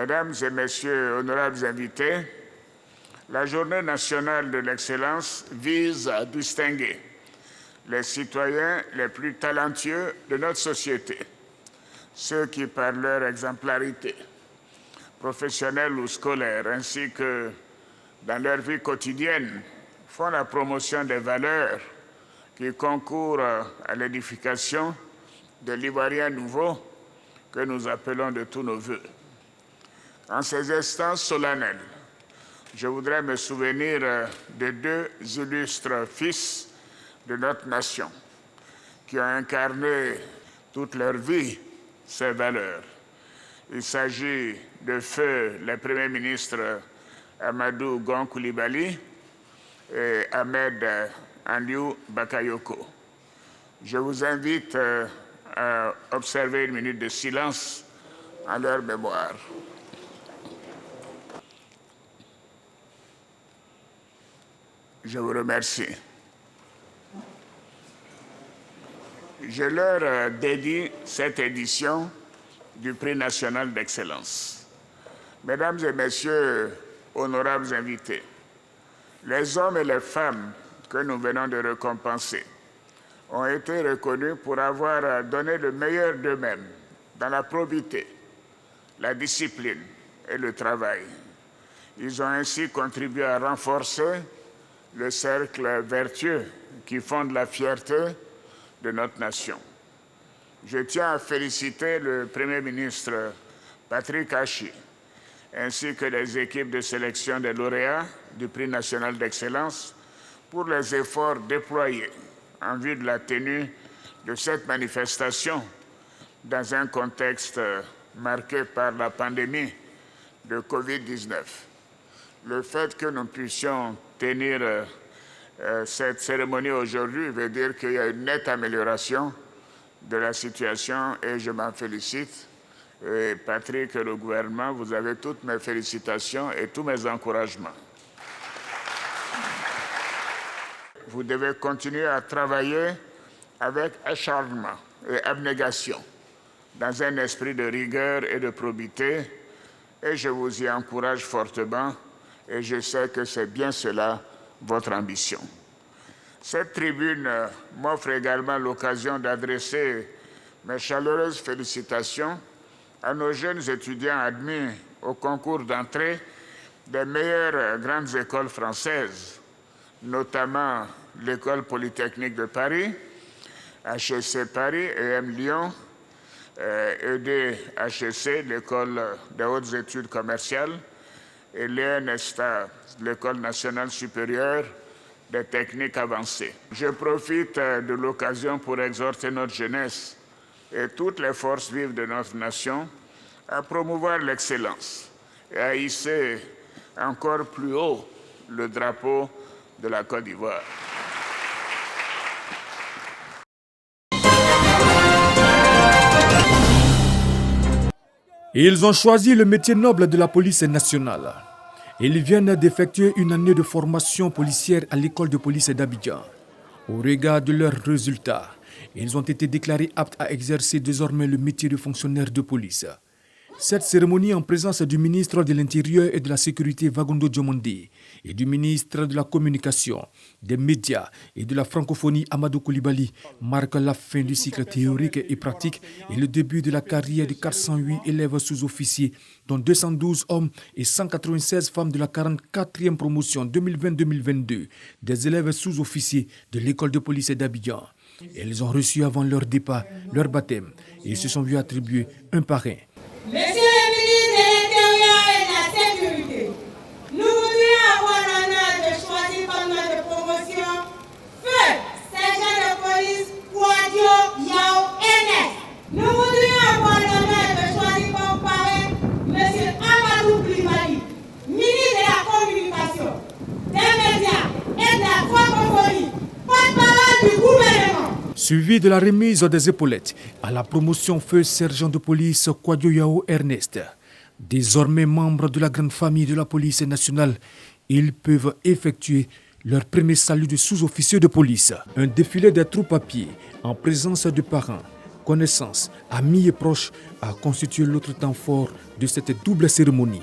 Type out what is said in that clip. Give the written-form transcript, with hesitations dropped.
Mesdames et Messieurs, honorables invités, la Journée nationale de l'excellence vise à distinguer les citoyens les plus talentueux de notre société, ceux qui, par leur exemplarité professionnelle ou scolaire, ainsi que dans leur vie quotidienne, font la promotion des valeurs qui concourent à l'édification de l'Ivoirien nouveau que nous appelons de tous nos vœux. En ces instants solennels, je voudrais me souvenir de deux illustres fils de notre nation qui ont incarné toute leur vie ces valeurs. Il s'agit de feu les premiers ministres Amadou Gon Coulibaly et Ahmed Aliou Bakayoko. Je vous invite à observer une minute de silence en leur mémoire. Je vous remercie. Je leur dédie cette édition du Prix national d'excellence. Mesdames et Messieurs, honorables invités, les hommes et les femmes que nous venons de récompenser ont été reconnus pour avoir donné le meilleur d'eux-mêmes dans la probité, la discipline et le travail. Ils ont ainsi contribué à renforcer le cercle vertueux qui fonde la fierté de notre nation. Je tiens à féliciter le Premier ministre Patrick Achi, ainsi que les équipes de sélection des lauréats du Prix national d'excellence pour les efforts déployés en vue de la tenue de cette manifestation dans un contexte marqué par la pandémie de Covid-19. Le fait que nous puissions tenir cette cérémonie aujourd'hui veut dire qu'il y a une nette amélioration de la situation et je m'en félicite. Et Patrick et le gouvernement, vous avez toutes mes félicitations et tous mes encouragements. Vous devez continuer à travailler avec acharnement et abnégation, dans un esprit de rigueur et de probité, et je vous y encourage fortement, et je sais que c'est bien cela votre ambition. Cette tribune m'offre également l'occasion d'adresser mes chaleureuses félicitations à nos jeunes étudiants admis au concours d'entrée des meilleures grandes écoles françaises, notamment l'École polytechnique de Paris, HEC Paris, EM Lyon, EDHEC, l'École des hautes études commerciales, et l'ENESTA, l'École nationale supérieure des techniques avancées. Je profite de l'occasion pour exhorter notre jeunesse et toutes les forces vives de notre nation à promouvoir l'excellence et à hisser encore plus haut le drapeau de la Côte d'Ivoire. Ils ont choisi le métier noble de la police nationale. Ils viennent d'effectuer une année de formation policière à l'école de police d'Abidjan. Au regard de leurs résultats, ils ont été déclarés aptes à exercer désormais le métier de fonctionnaire de police. Cette cérémonie en présence du ministre de l'Intérieur et de la Sécurité Wagondo Diomondi et du ministre de la Communication, des Médias et de la Francophonie Amadou Coulibaly marque la fin du cycle théorique et pratique et le début de la carrière de 408 élèves sous-officiers, dont 212 hommes et 196 femmes de la 44e promotion 2020-2022 des élèves sous-officiers de l'école de police d'Abidjan. Ils ont reçu avant leur départ leur baptême et se sont vus attribuer un parrain. Monsieur le ministre de l'Intérieur et de la Sécurité, nous voudrions avoir l'honneur de choisir comme notre promotion Feu, sergent de police, Kouadio Yao Ernest. Nous voudrions avoir l'honneur de choisir comme parrain Monsieur Amadou Coulibaly, ministre de la Communication, des Médias et de la Francophonie, porte-parole du gouvernement. Suivi de la remise des épaulettes à la promotion feu sergent de police Kouadio Yao Ernest. Désormais membres de la grande famille de la police nationale, ils peuvent effectuer leur premier salut de sous-officier de police. Un défilé des troupes à pied en présence de parents, connaissances, amis et proches a constitué l'autre temps fort de cette double cérémonie.